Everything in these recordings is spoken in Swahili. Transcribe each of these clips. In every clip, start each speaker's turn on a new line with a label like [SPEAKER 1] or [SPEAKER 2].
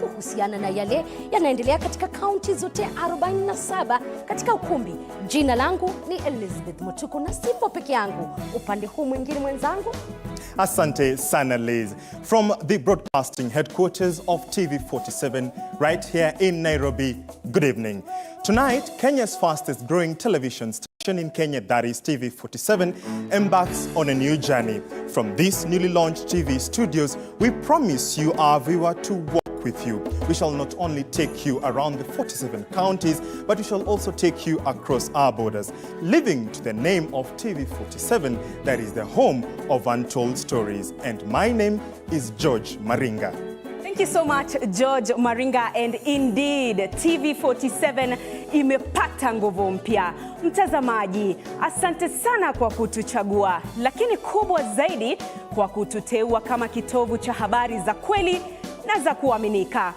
[SPEAKER 1] kuhusiana na yale yanaendelea katika kaunti zote 47 katika ukumbi. Jina langu ni Elizabeth Mutuku na sipo peke yangu. Upande huu mwingine mwenzangu.
[SPEAKER 2] Asante sana Liz. From the broadcasting headquarters of TV47 right here in Nairobi, good evening. Tonight, Kenya's fastest growing television station in Kenya, that is TV47, embarks on a new journey. From these newly launched TV studios, we promise you, our viewer, to walk with you. We shall not only take you around the 47 counties, but we shall also take you across our borders, living to the name of TV47, that is the home of untold stories. And my name is George Maringa.
[SPEAKER 3] Thank you so much, George Maringa. And indeed, TV47 imepata nguvu mpya. Mtazamaji, asante sana kwa kutuchagua, lakini kubwa zaidi kwa kututeua kama kitovu cha habari za kweli na za kuaminika.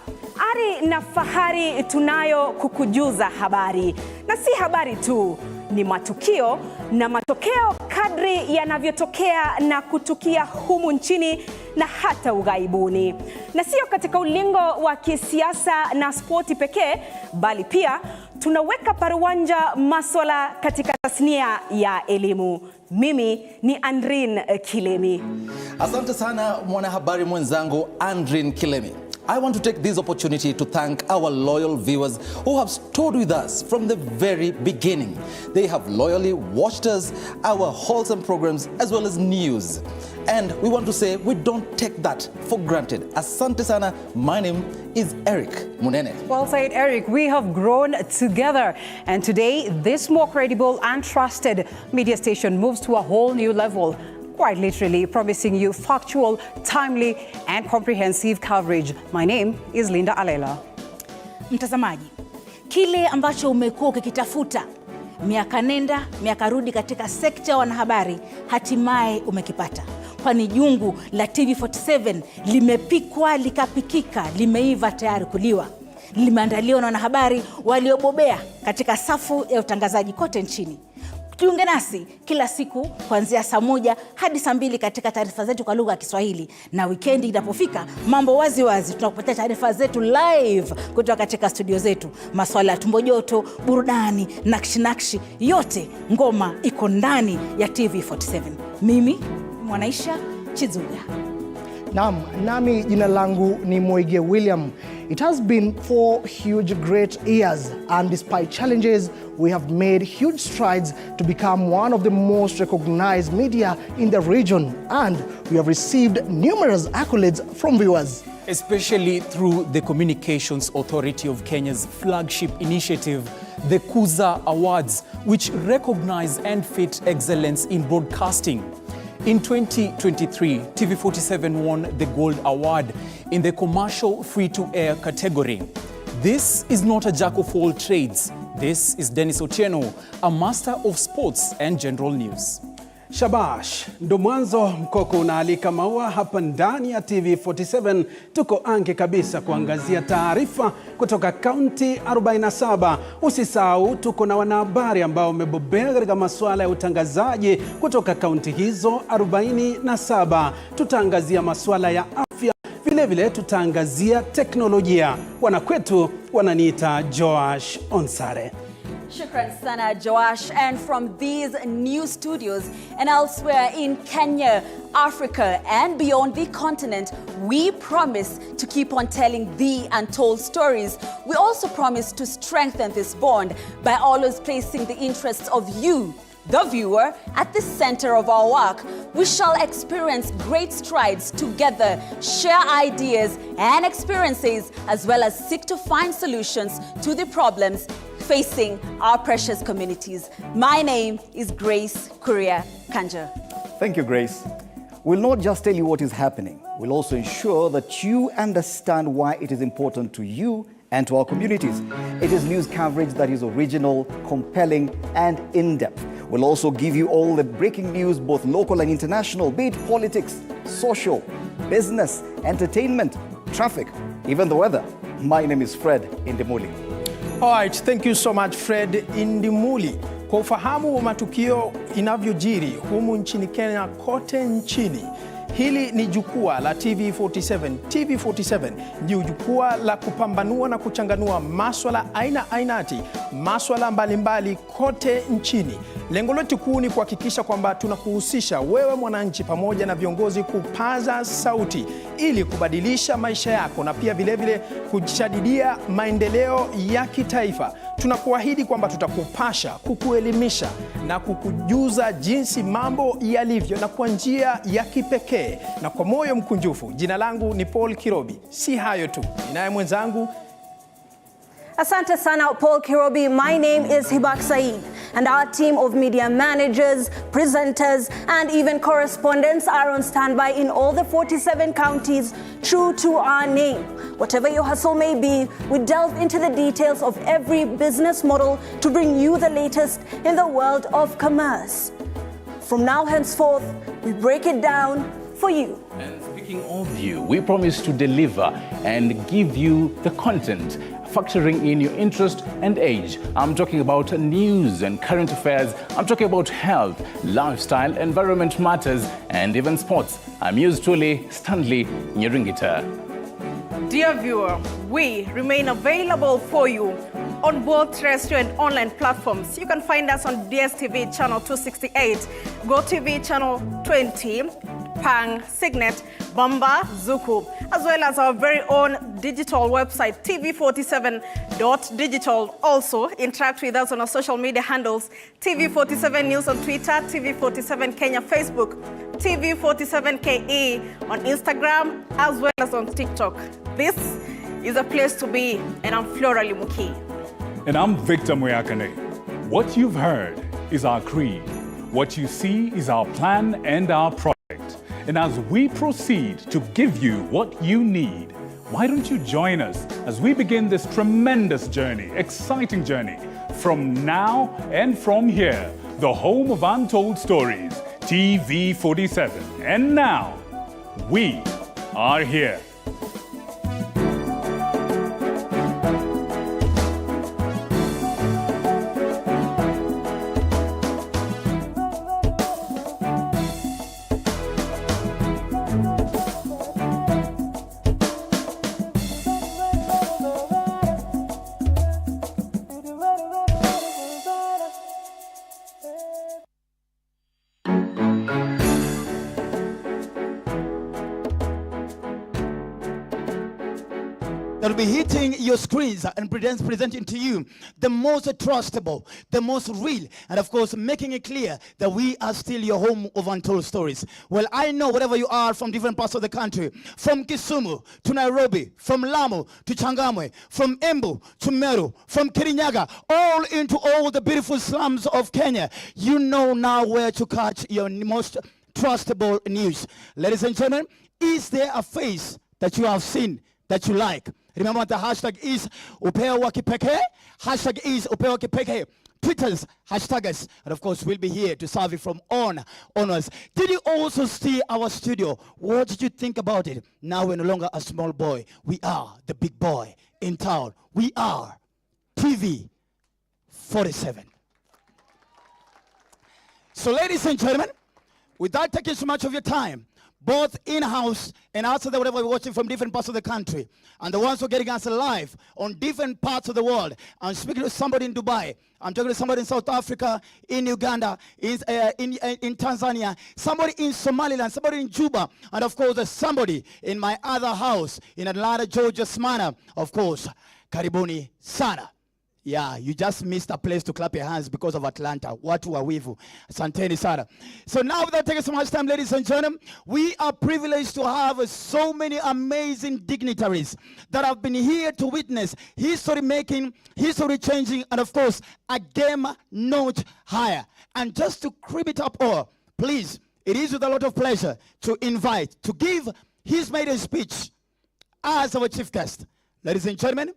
[SPEAKER 3] Ari na fahari tunayo kukujuza habari, na si habari tu, ni matukio na matokeo kadri yanavyotokea na kutukia humu nchini na hata ughaibuni. Na sio katika ulingo wa kisiasa na spoti pekee, bali pia tunaweka paruwanja masuala katika tasnia ya elimu. Mimi ni Andrin Kilemi.
[SPEAKER 4] Asante sana mwanahabari mwenzangu Andrin Kilemi. I want to take this opportunity to thank our loyal viewers who have stood with us from the very beginning. They have loyally watched us, our wholesome programs, as well as news. And we want to say we don't take that for granted. Asante sana. My name is Eric Munene.
[SPEAKER 5] Well said, Eric. We have grown together. And today, this more credible and trusted media station moves to a whole new level. Quite literally promising you factual, timely and comprehensive coverage. My name is Linda Alela.
[SPEAKER 6] Mtazamaji, kile ambacho umekuwa ukikitafuta miaka nenda miaka rudi katika sekta ya wanahabari hatimaye umekipata. Kwani jungu la TV47 limepikwa likapikika, limeiva tayari kuliwa. Limeandaliwa na wanahabari waliobobea katika safu ya utangazaji kote nchini. Jiunge nasi kila siku kuanzia saa 1 hadi saa 2 katika taarifa zetu kwa lugha ya Kiswahili, na weekend inapofika mambo wazi wazi tunakupatia taarifa zetu live kutoka katika studio zetu. Masuala ya tumbo joto, burudani, nakshi yote, ngoma iko ndani ya TV47. Mimi Mwanaisha Chizuga.
[SPEAKER 7] Nami jina langu ni Moige William. It has been 4 huge great years, and despite challenges, we have made huge strides to become one of the most recognized media in the region, and we have received numerous accolades from viewers.
[SPEAKER 8] Especially through the Communications Authority of Kenya's flagship initiative, the Kuza Awards, which recognize and fit excellence in broadcasting. In 2023, TV47 won the Gold Award in the Commercial Free-to-Air category. This is not a jack of all trades. This is Dennis Otieno, a master of sports and general news.
[SPEAKER 9] Shabash, ndo mwanzo mkoko unaalika maua hapa ndani ya TV47. Tuko ange kabisa kuangazia taarifa kutoka kaunti 47. Usisahau tuko na wanahabari ambao wamebobea katika masuala ya utangazaji kutoka kaunti hizo 47. Tutaangazia masuala ya afya, vile vile tutaangazia teknolojia. Wanakwetu wananiita Joash Onsare.
[SPEAKER 3] Shukran sana, Joash. And from these new studios and elsewhere in Kenya, Africa and beyond the continent, we promise to keep on telling the untold stories. We also promise to strengthen this bond by always placing the interests of you, the viewer, at the center of our work. We shall experience great strides together, share ideas and experiences, as well as seek to find solutions to the problems facing our precious communities. My name is Grace Kuria Kanja.
[SPEAKER 10] Thank you, Grace. We'll not just tell you what is happening, we'll also ensure that you understand why it is important to you and to our communities. It is news coverage that is original, compelling, and in-depth. We'll also give you all the breaking news, both local and international, be it politics, social, business, entertainment, traffic, even the weather. My name is Fred Indimuli.
[SPEAKER 11] All right, thank you so much, Fred Indimuli. Kwa ufahamu wa matukio inavyojiri humu nchini Kenya kote nchini, Hili ni jukwaa la TV47. TV47 ndio jukwaa la kupambanua na kuchanganua maswala ainati, maswala mbalimbali kote nchini. Lengo letu kuu ni kuhakikisha kwamba tunakuhusisha wewe mwananchi pamoja na viongozi kupaza sauti ili kubadilisha maisha yako na pia vilevile kujadidia maendeleo ya kitaifa. Tunakuahidi kwamba tutakupasha, kukuelimisha na kukujuza jinsi mambo yalivyo na kwa njia ya kipekee na kwa moyo mkunjufu. Jina langu ni Paul Kirobi. Si hayo tu, ninaye mwenzangu.
[SPEAKER 12] Asante sana, Paul Kirobi. My name is Hibak Saeed, and our team of media managers, presenters, and even correspondents are on standby in all the 47 counties, true to our name. Whatever your hustle may be, we delve into the details of every business model to bring you the latest in the world of commerce. From now henceforth, we break it down for you.
[SPEAKER 13] And speaking of you, we promise to deliver and give you the content factoring in your interest and age. I'm talking about news and current affairs. I'm talking about health, lifestyle, environment matters, and even sports. I'm yours truly, Stanley Nyeringita.
[SPEAKER 14] Dear viewer, we remain available for you on both terrestrial and online platforms. You can find us on DSTV channel 268, GoTV channel 20, Pang, Signet, Bamba, Zuku, as well as our very own digital website, tv47.digital. Also, interact with us on our social media handles, TV47 News on Twitter, TV47 Kenya Facebook, TV47KE on Instagram, as well as on TikTok. This is a place to be, and I'm Flora Limuki.
[SPEAKER 15] And I'm Victor Muyakane. What you've heard is our creed. What you see is our plan and our project. And as we proceed to give you what you need, why don't you join us as we begin this tremendous journey, exciting journey, from now and from here, the home of untold stories, TV47. And now, we are here.
[SPEAKER 16] That will be hitting your screens and presenting to you the most trustable, the most real, and of course making it clear that we are still your home of untold stories. Well, I know wherever you are from different parts of the country, from Kisumu to Nairobi, from Lamu to Changamwe, from Embu to Meru, from Kirinyaga, all into all the beautiful slums of Kenya, you know now where to catch your most trustable news. Ladies and gentlemen, is there a face that you have seen that you like? Remember, the hashtag is Upya wa Kipekee. Hashtag is Upya wa Kipekee. Twitter's hashtagers. And of course, we'll be here to serve you from honors. Did you also see our studio? What did you think about it? Now we're no longer a small boy. We are the big boy in town. We are TV47. So ladies and gentlemen, without taking so much of your time, both in-house and outside, whatever we're watching from different parts of the country, and the ones who are getting us live on different parts of the world. I'm speaking to somebody in Dubai. I'm talking to somebody in South Africa, in Uganda, in Tanzania, somebody in Somaliland, somebody in Juba, and of course, somebody in my other house in Atlanta, Georgia, Smyrna. Of course, karibuni sana. Yeah, you just missed a place to clap your hands because of Atlanta. Watu wawivu. Asanteni sana. So now, without taking so much time, ladies and gentlemen, we are privileged to have so many amazing dignitaries that have been here to witness history making, history changing, and of course, a game notch higher. And just to crib it up all, please, it is with a lot of pleasure to invite, to give his maiden speech as our chief guest. Ladies and gentlemen,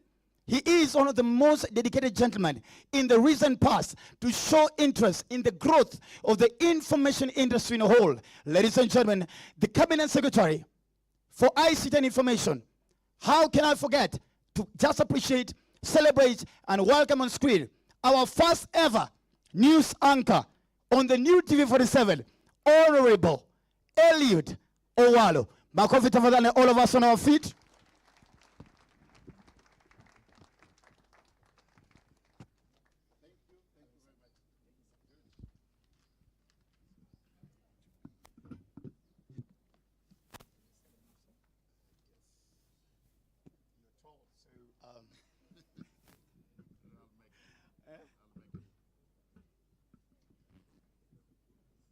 [SPEAKER 16] he is one of the most dedicated gentlemen in the recent past to show interest in the growth of the information industry in a whole. Ladies and gentlemen, the Cabinet Secretary for ICT and Information. How can I forget to just appreciate, celebrate, and welcome on screen our first ever news anchor on the new TV47, Honorable Eliud Owalo. Makofi tafadhali, all of us on our feet.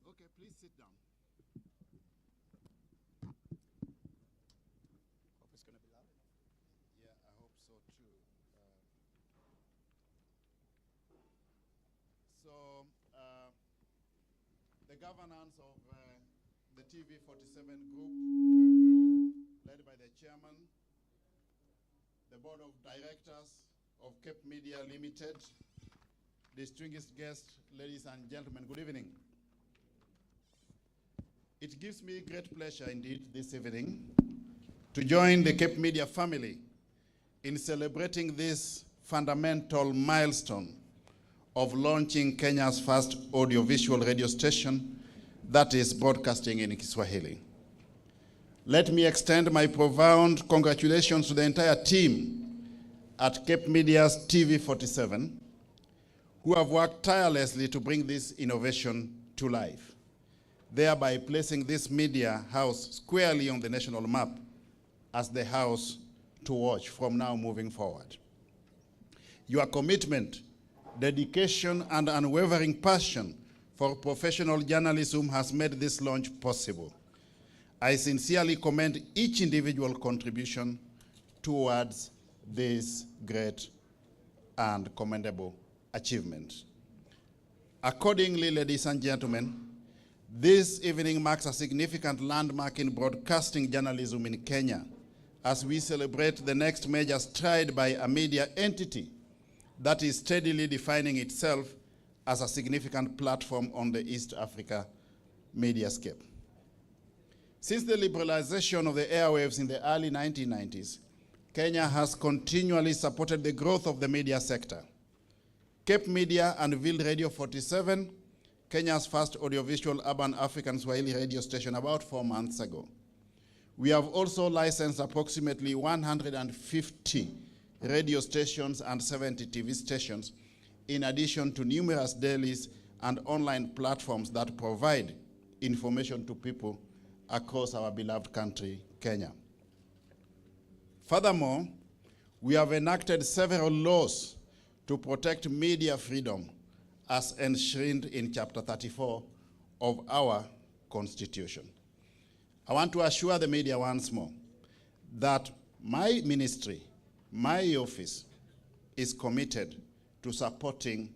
[SPEAKER 17] Okay, please sit down. Hope it's going to be loud enough. Yeah, I hope so too. The governance of the TV47 group, led by the chairman, the board of directors of Cape Media Limited, distinguished guests, ladies and gentlemen, good evening. It gives me great pleasure indeed this evening to join the Cape Media family in celebrating this fundamental milestone of launching Kenya's first audiovisual radio station that is broadcasting in Kiswahili. Let me extend my profound congratulations to the entire team at Cape Media's TV47 who have worked tirelessly to bring this innovation to life, thereby placing this media house squarely on the national map as the house to watch from now moving forward. Your commitment, dedication, and unwavering passion for professional journalism has made this launch possible. I sincerely commend each individual contribution towards this great and commendable achievement. Accordingly, ladies and gentlemen, this evening marks a significant landmark in broadcasting journalism in Kenya as we celebrate the next major stride by a media entity that is steadily defining itself as a significant platform on the East Africa mediascape. Since the liberalization of the airwaves in the early 1990s, Kenya has continually supported the growth of the media sector. Cape Media unveiled Radio 47, Kenya's first audiovisual urban African Swahili radio station, about 4 months ago. We have also licensed approximately 150 radio stations and 70 TV stations, in addition to numerous dailies and online platforms that provide information to people across our beloved country, Kenya. Furthermore, we have enacted several laws to protect media freedom as enshrined in Chapter 34 of our Constitution. I want to assure the media once more that my ministry, my office, is committed to supporting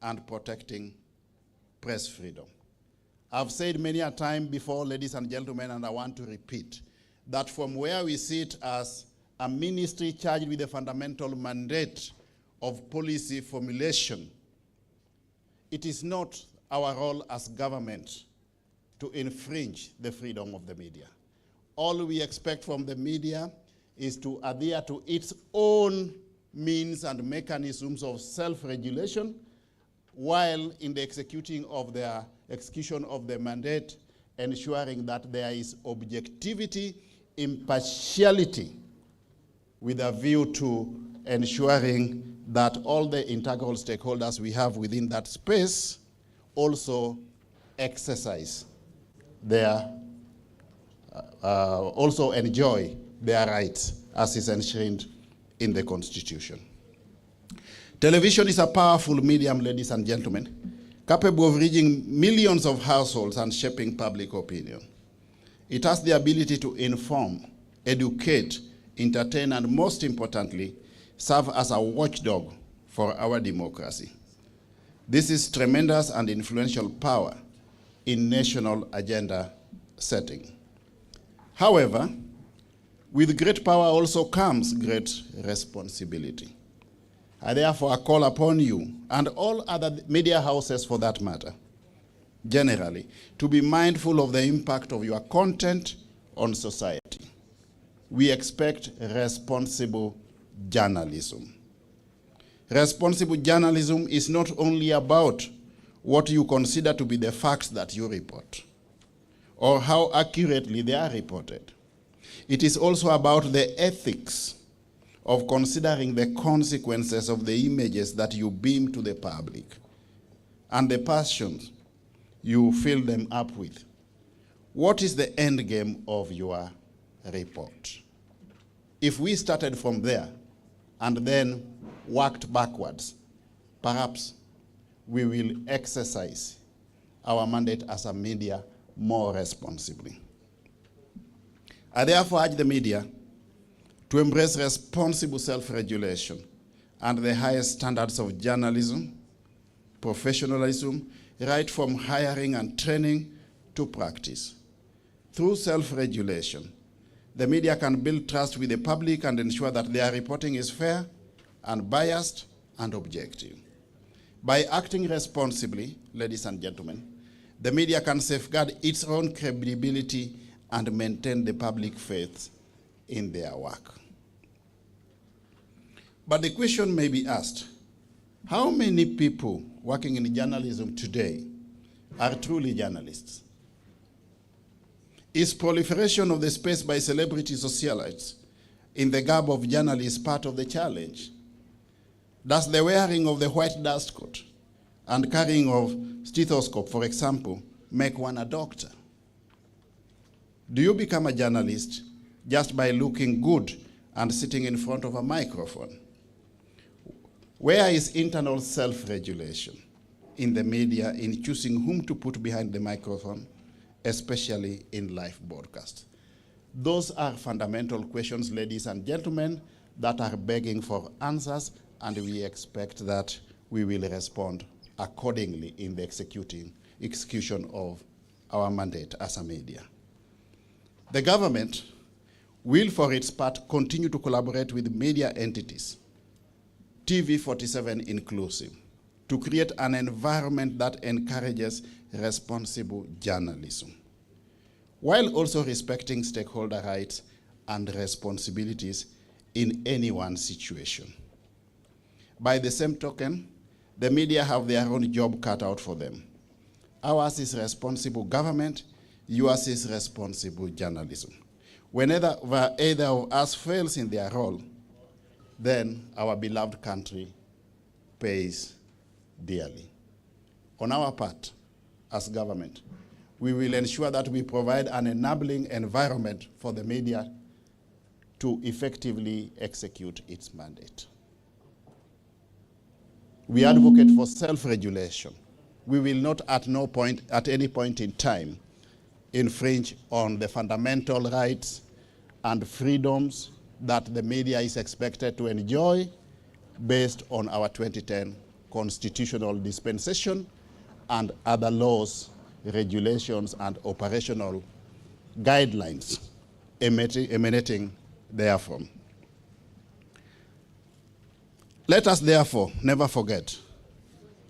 [SPEAKER 17] and protecting press freedom. I've said many a time before, ladies and gentlemen, and I want to repeat, that from where we sit as a ministry charged with the fundamental mandate of policy formulation, it is not our role as government to infringe the freedom of the media. All we expect from the media is to adhere to its own means and mechanisms of self-regulation, while in the execution of the mandate, ensuring that there is objectivity, impartiality, with a view to ensuring that all the integral stakeholders we have within that space also exercise their, also enjoy their rights as is enshrined in the Constitution. Television is a powerful medium, ladies and gentlemen, capable of reaching millions of households and shaping public opinion. It has the ability to inform, educate, entertain, and most importantly, serve as a watchdog for our democracy. This is tremendous and influential power in national agenda setting. However, with great power also comes great responsibility. I therefore call upon you, and all other media houses for that matter, generally, to be mindful of the impact of your content on society. We expect responsible journalism. Responsible journalism is not only about what you consider to be the facts that you report, or how accurately they are reported. It is also about the ethics of considering the consequences of the images that you beam to the public and the passions you fill them up with. What is the end game of your report? If we started from there and then worked backwards, perhaps we will exercise our mandate as a media more responsibly. I therefore urge the media to embrace responsible self-regulation and the highest standards of journalism, professionalism, right from hiring and training to practice. Through self-regulation, the media can build trust with the public and ensure that their reporting is fair, unbiased, and objective. By acting responsibly, ladies and gentlemen, the media can safeguard its own credibility and maintain the public faith in their work. But the question may be asked, how many people working in journalism today are truly journalists? Is proliferation of the space by celebrity socialites in the garb of journalists part of the challenge? Does the wearing of the white dust coat and carrying of stethoscope, for example, make one a doctor? Do you become a journalist just by looking good and sitting in front of a microphone? Where is internal self-regulation in the media in choosing whom to put behind the microphone, especially in live broadcast? Those are fundamental questions, ladies and gentlemen, that are begging for answers, and we expect that we will respond accordingly in the execution of our mandate as a media. The government will, for its part, continue to collaborate with media entities, TV47 inclusive, to create an environment that encourages responsible journalism, while also respecting stakeholder rights and responsibilities in any one situation. By the same token, the media have their own job cut out for them. Ours is responsible government, yours is responsible journalism. Whenever either of us fails in their role, then our beloved country pays dearly. On our part, as government, we will ensure that we provide an enabling environment for the media to effectively execute its mandate. We advocate for self-regulation. We will not at any point in time infringe on the fundamental rights and freedoms that the media is expected to enjoy based on our 2010 constitutional dispensation and other laws, regulations, and operational guidelines emanating therefrom. Let us therefore never forget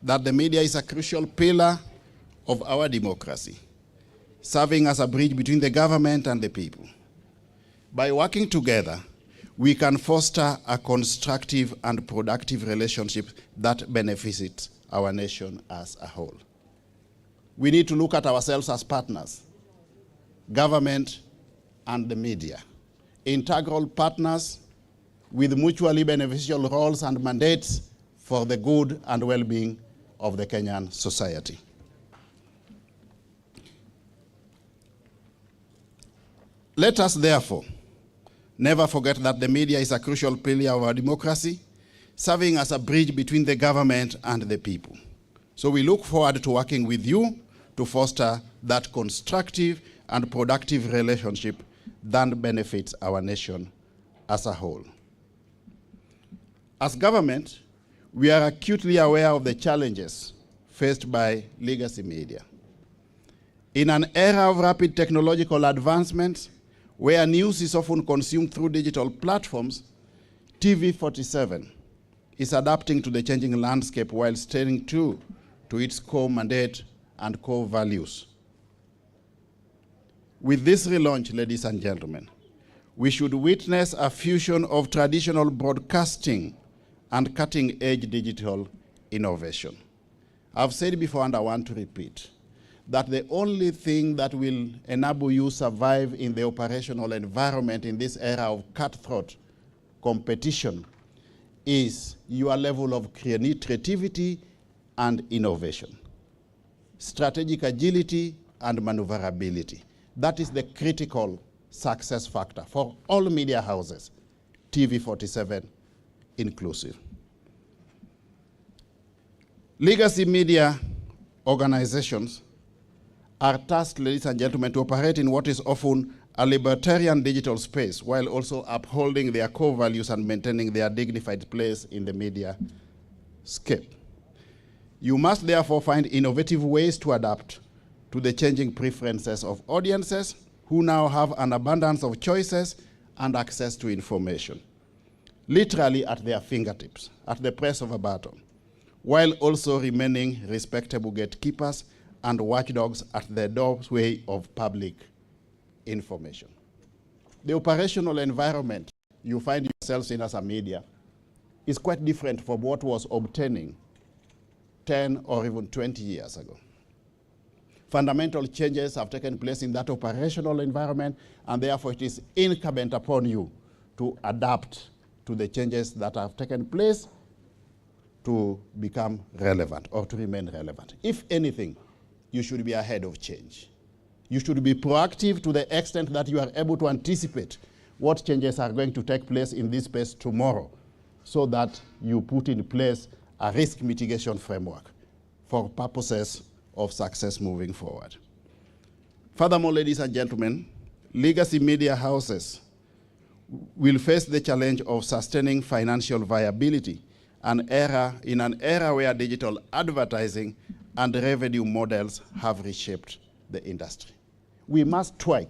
[SPEAKER 17] that the media is a crucial pillar of our democracy, serving as a bridge between the government and the people. By working together, we can foster a constructive and productive relationship that benefits our nation as a whole. We need to look at ourselves as partners, government and the media, integral partners with mutually beneficial roles and mandates for the good and well-being of the Kenyan society. Let us therefore never forget that the media is a crucial pillar of our democracy, serving as a bridge between the government and the people. So we look forward to working with you to foster that constructive and productive relationship that benefits our nation as a whole. As government, we are acutely aware of the challenges faced by legacy media. In an era of rapid technological advancements, where news is often consumed through digital platforms, TV47 is adapting to the changing landscape while staying true to its core mandate and core values. With this relaunch, ladies and gentlemen, we should witness a fusion of traditional broadcasting and cutting-edge digital innovation. I've said before and I want to repeat, that the only thing that will enable you survive in the operational environment in this era of cutthroat competition is your level of creativity and innovation, strategic agility and maneuverability. That is the critical success factor for all media houses, TV47 inclusive. Legacy media organizations are tasked, ladies and gentlemen, to operate in what is often a libertarian digital space while also upholding their core values and maintaining their dignified place in the media scape. You must therefore find innovative ways to adapt to the changing preferences of audiences who now have an abundance of choices and access to information, literally at their fingertips, at the press of a button, while also remaining respectable gatekeepers and watchdogs at the doorway of public information. The operational environment you find yourselves in as a media is quite different from what was obtaining 10 or even 20 years ago. Fundamental changes have taken place in that operational environment, and therefore it is incumbent upon you to adapt to the changes that have taken place to become relevant or to remain relevant. If anything, you should be ahead of change. You should be proactive to the extent that you are able to anticipate what changes are going to take place in this space tomorrow, so that you put in place a risk mitigation framework for purposes of success moving forward. Furthermore, ladies and gentlemen, legacy media houses will face the challenge of sustaining financial viability in an era where digital advertising and revenue models have reshaped the industry. We must tweak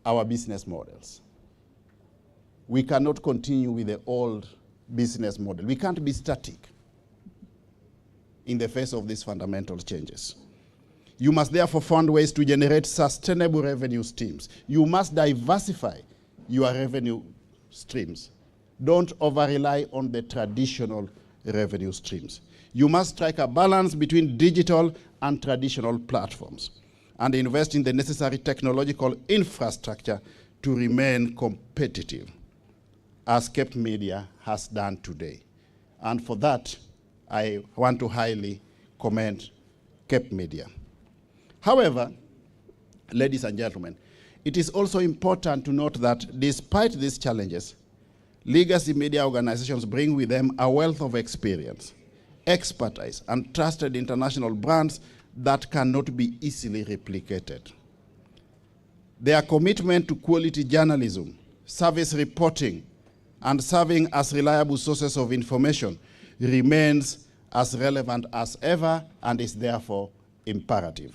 [SPEAKER 17] our business models. We cannot continue with the old business model. We can't be static in the face of these fundamental changes. You must therefore find ways to generate sustainable revenue streams. You must diversify your revenue streams. Don't over-rely on the traditional revenue streams. You must strike a balance between digital and traditional platforms and invest in the necessary technological infrastructure to remain competitive, as Cape Media has done today. And for that, I want to highly commend Cape Media. However, ladies and gentlemen, it is also important to note that despite these challenges, legacy media organizations bring with them a wealth of experience, expertise, and trusted international brands that cannot be easily replicated. Their commitment to quality journalism, service reporting, and serving as reliable sources of information remains as relevant as ever and is therefore imperative.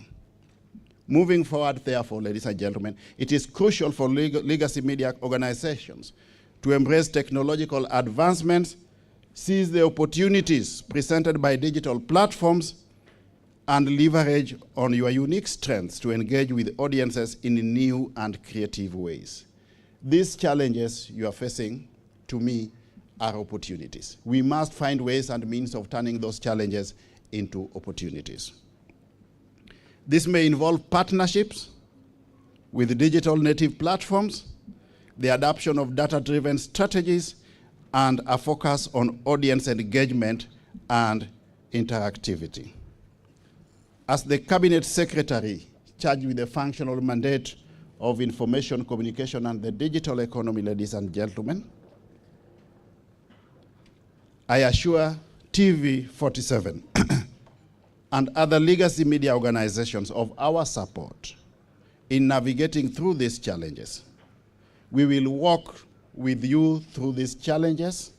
[SPEAKER 17] Moving forward, therefore, ladies and gentlemen, it is crucial for legacy media organizations to embrace technological advancements, seize the opportunities presented by digital platforms, and leverage on your unique strengths to engage with audiences in new and creative ways. These challenges you are facing, to me, are opportunities. We must find ways and means of turning those challenges into opportunities. This may involve partnerships with digital native platforms, the adoption of data-driven strategies, and a focus on audience engagement and interactivity. As the Cabinet Secretary charged with the functional mandate of information, communication, and the digital economy, ladies and gentlemen, I assure TV47 and other legacy media organizations of our support in navigating through these challenges. We will walk with you through these challenges.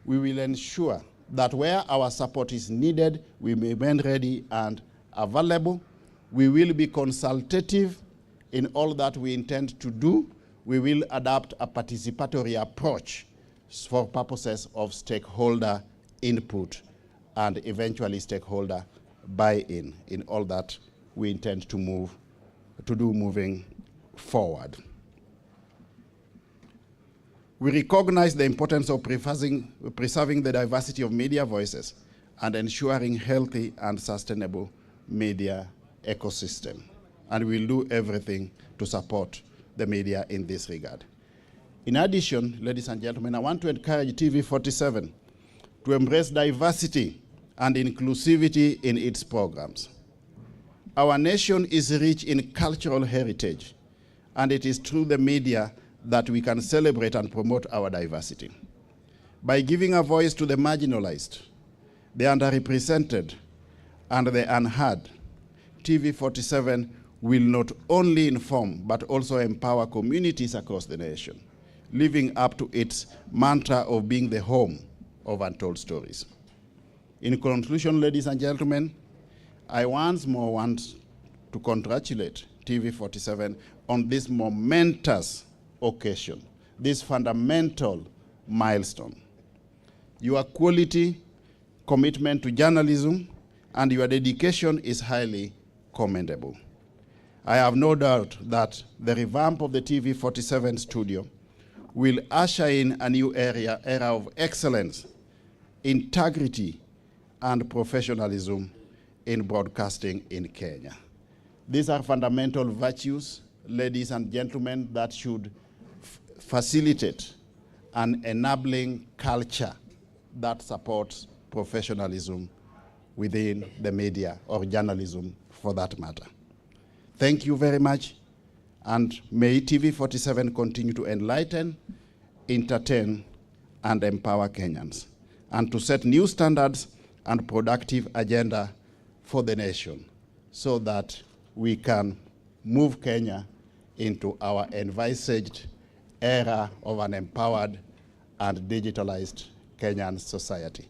[SPEAKER 17] We will ensure that where our support is needed, we remain ready and available. We will be consultative in all that we intend to do. We will adopt a participatory approach for purposes of stakeholder input and eventually stakeholder buy-in in all that we intend to do moving forward. We recognize the importance of preserving the diversity of media voices and ensuring healthy and sustainable media ecosystem. And we'll do everything to support the media in this regard. In addition, ladies and gentlemen, I want to encourage TV47 to embrace diversity and inclusivity in its programs. Our nation is rich in cultural heritage, and it is through the media that we can celebrate and promote our diversity. By giving a voice to the marginalized, the underrepresented, and the unheard, TV47 will not only inform but also empower communities across the nation, living up to its mantra of being the home of untold stories. In conclusion, ladies and gentlemen, I once more want to congratulate TV47 on this momentous occasion, this fundamental milestone. Your quality, commitment to journalism, and your dedication is highly commendable. I have no doubt that the revamp of the TV47 studio will usher in a new era of excellence, integrity, and professionalism in broadcasting in Kenya. These are fundamental virtues, ladies and gentlemen, that should facilitate an enabling culture that supports professionalism within the media, or journalism for that matter. Thank you very much, and may TV47 continue to enlighten, entertain, and empower Kenyans, and to set new standards and productive agenda for the nation, so that we can move Kenya into our envisaged era of an empowered and digitalized Kenyan society.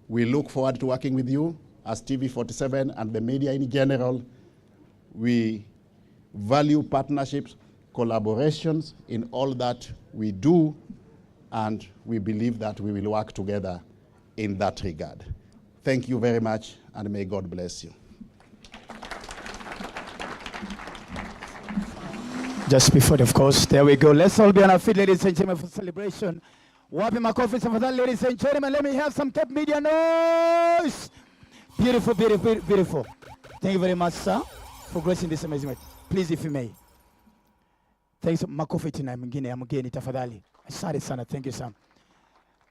[SPEAKER 17] We look forward to working with you as TV47 and the media in general. We value partnerships, collaborations in all that we do, and we believe that we will work together in that regard. Thank you very much, and may God bless you.
[SPEAKER 16] Just before, of course, there we go. Let's all be on our feet, ladies and gentlemen, for celebration. Wapi makofi for that, ladies and gentlemen. Let me have some Cape Media noise. Beautiful, beautiful, beautiful. Thank you very much, sir, for gracing this amazing event. Please, if you may. Thanks, makofi tina mwingine amgeni tafadhali. Asante sana, thank you, sir.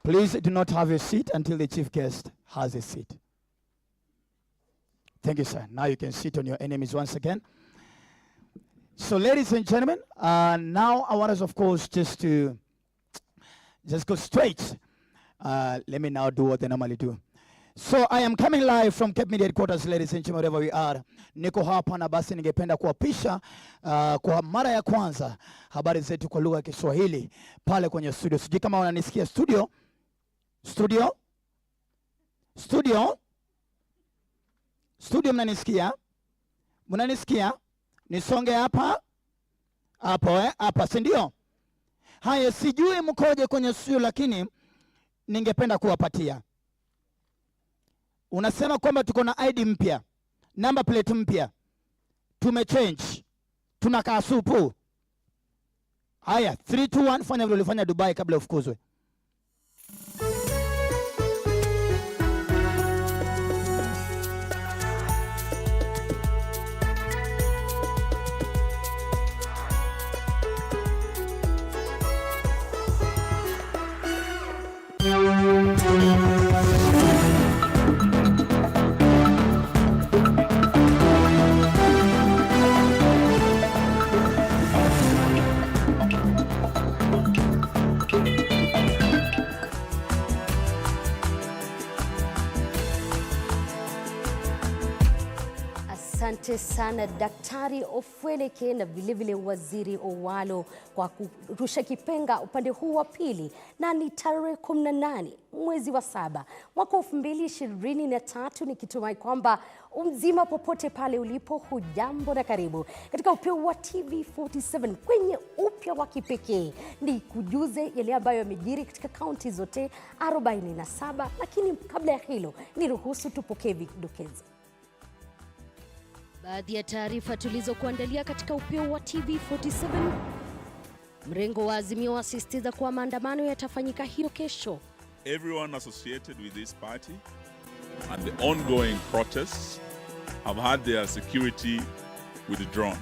[SPEAKER 16] Please do not have a seat until the chief guest has a seat. Thank you, sir. Now you can sit on your enemies once again. So, ladies and gentlemen, now I want us, of course, just go straight. Let me now do what they normally do. So I am coming live from Cape Media headquarters, ladies and gentlemen, wherever we are. Niko hapa na basi ningependa kuwapisha kwa mara ya kwanza habari zetu kwa lugha ya Kiswahili pale kwenye studio. Sijui kama wananisikia studio. Studio? Studio? Studio, mnanisikia? Mnanisikia? Nisonge hapa? Hapo hapa, si ndio? Haya, sijui mkoje kwenye studio, lakini ningependa kuwapatia. Unasema kwamba tuko na ID mpya, number plate mpya, tumechange, tunakaa supu. Haya, 3 2 1, fanya vile ulifanya Dubai kabla ufukuzwe.
[SPEAKER 1] Asante sana Daktari Ofweleke na vilevile Waziri Owalo kwa kurusha kipenga upande huu wa pili, na ni tarehe 18 mwezi wa 7 mwaka 2023, nikitumai kwamba umzima popote pale ulipo. Hujambo na karibu katika upya wa TV47 kwenye upya wa kipekee. Ni kujuze yale ambayo yamejiri katika kaunti zote 47, lakini kabla ya hilo niruhusu tupokee vidokezo. Baadhi ya taarifa tulizokuandalia katika upeo wa TV47. Mrengo wa Azimio wasisitiza kuwa maandamano yatafanyika hiyo kesho.
[SPEAKER 18] Everyone associated with this party and the ongoing protests have had their security withdrawn.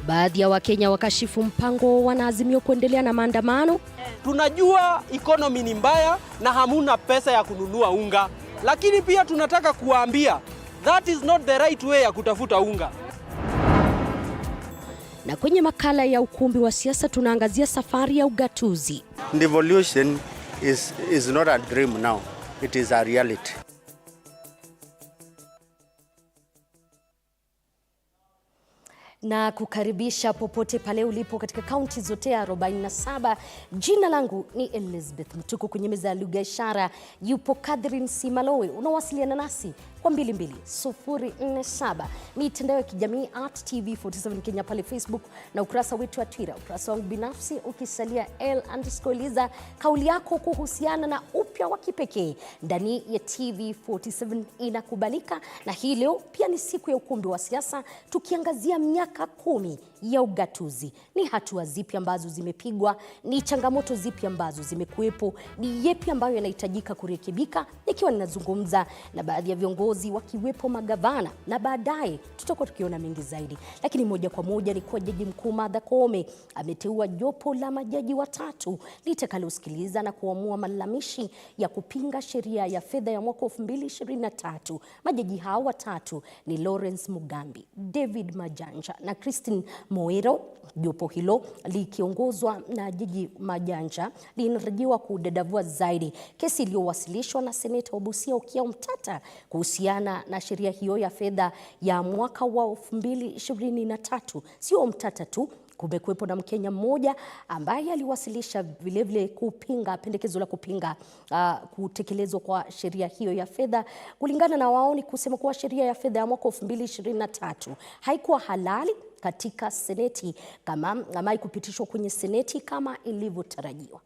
[SPEAKER 1] Baadhi ya Wakenya wakashifu mpango wanaazimio kuendelea na maandamano.
[SPEAKER 19] Tunajua economy ni mbaya na hamuna pesa ya kununua unga, lakini pia tunataka kuwaambia that is not the right way ya kutafuta unga.
[SPEAKER 1] Na kwenye makala ya ukumbi wa siasa tunaangazia safari ya ugatuzi.
[SPEAKER 20] Devolution is not a dream now, it is a reality.
[SPEAKER 1] Na kukaribisha popote pale ulipo katika kaunti zote 47. Jina langu ni Elizabeth Mtuko. Kwenye meza ya lugha ishara yupo Catherine Simalowe. Unawasiliana nasi kwa 22047. Mitandao ya kijamii @TV47 Kenya pale Facebook na ukurasa wetu wa Twitter. Ukurasa wangu binafsi ukisalia L_Liza. Kauli yako kuhusiana na upya wa kipekee ndani ya TV47 inakubalika, na hii leo pia ni siku ya ukumbi wa siasa tukiangazia miaka 10 ya ugatuzi. Ni hatua zipi ambazo zimepigwa, ni changamoto zipi ambazo zimekuwepo, ni yepi ambayo yanahitajika kurekebika, ikiwa ninazungumza na baadhi ya viongozi wakiwepo magavana, na baadaye tutakuwa tukiona mengi zaidi. Lakini moja kwa moja ni kwa Jaji Mkuu Martha Koome ameteua jopo la majaji watatu litakalosikiliza na kuamua malalamishi ya kupinga sheria ya fedha ya mwaka 2023. Majaji hao watatu ni Lawrence Mugambi, David Majanja na Christine Moero. Jopo hilo likiongozwa na Jaji Majanja linatarajiwa kudadavua zaidi kesi iliyowasilishwa na seneta wa Busia Upya Mtata kuhusiana na sheria hiyo ya fedha ya mwaka wa 2023. Sio Mtata tu, kumekuwepo na Mkenya mmoja ambaye aliwasilisha vilevile kupinga pendekezo la kupinga kutekelezwa kwa sheria hiyo ya fedha. Kulingana na wao ni kusema kuwa sheria ya fedha ya mwaka 2023 haikuwa halali katika seneti kama haikupitishwa kwenye seneti kama ilivyotarajiwa.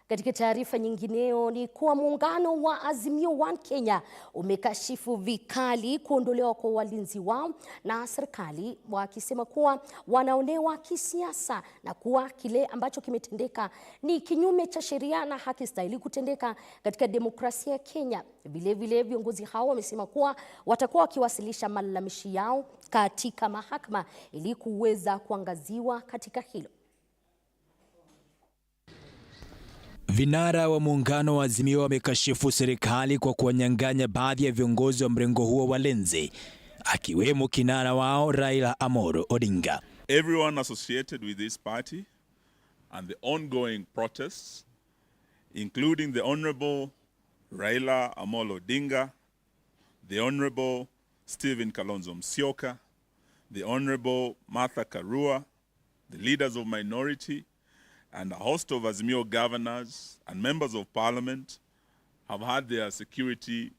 [SPEAKER 1] Katika taarifa nyingineo ni kuwa muungano wa Azimio One Kenya umekashifu vikali kuondolewa kwa walinzi wao na serikali, wakisema kuwa wanaonewa kisiasa na kuwa kile ambacho kimetendeka ni kinyume cha sheria na hakistahili kutendeka katika demokrasia ya Kenya. Vilevile viongozi hao wamesema kuwa watakuwa wakiwasilisha malalamishi yao katika mahakama ili kuweza kuangaziwa katika hilo.
[SPEAKER 21] Vinara wa muungano wa Azimio wamekashifu serikali kwa kuwanyang'anya baadhi ya viongozi wa mrengo huo walinzi, akiwemo kinara wao Raila Amolo Odinga.
[SPEAKER 18] Everyone associated with this party and the ongoing protests, including the Honorable Raila Amolo Odinga, the Honorable Stephen Kalonzo Musyoka, the Honorable Martha Karua, the leaders of minority, and a host of Azimio governors and members of parliament have had their security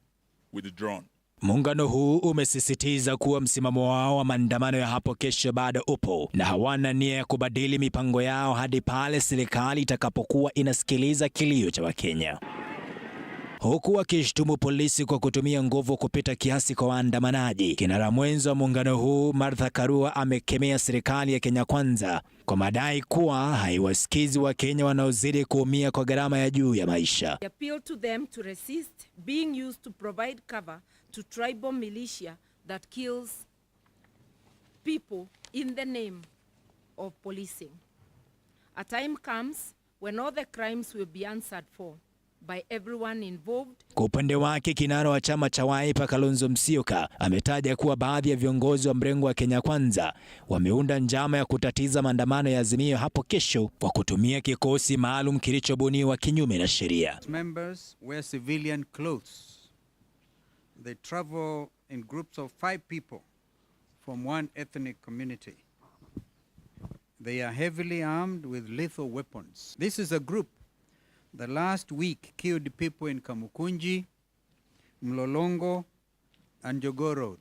[SPEAKER 18] withdrawn.
[SPEAKER 21] Muungano huu umesisitiza kuwa msimamo wao wa maandamano ya hapo kesho bado upo na hawana nia ya kubadili mipango yao hadi pale serikali itakapokuwa inasikiliza kilio cha Wakenya. Huku wakishtumu polisi kwa kutumia nguvu kupita kiasi kwa waandamanaji, kinara mwenzo wa muungano huu Martha Karua amekemea serikali ya Kenya Kwanza kwa madai kuwa haiwasikizi Wakenya wanaozidi kuumia kwa gharama ya juu ya maisha.
[SPEAKER 22] Appeal to them to resist being used to provide cover to tribal militia that kills people in the name of policing. A time comes when all the crimes will be answered for by everyone involved.
[SPEAKER 21] Kwa upande wake kinara wa chama cha Wiper Kalonzo Musyoka ametaja kuwa baadhi ya viongozi wa mrengo wa Kenya Kwanza wameunda njama ya kutatiza maandamano ya Azimio hapo kesho kwa kutumia kikosi maalum kilichobuniwa kinyume na sheria.
[SPEAKER 23] Members wear civilian clothes. They travel in groups of 5 people from one ethnic community. They are heavily armed with lethal weapons. This is a group that last week killed people in Kamukunji, Mlolongo, and Jogoo Road.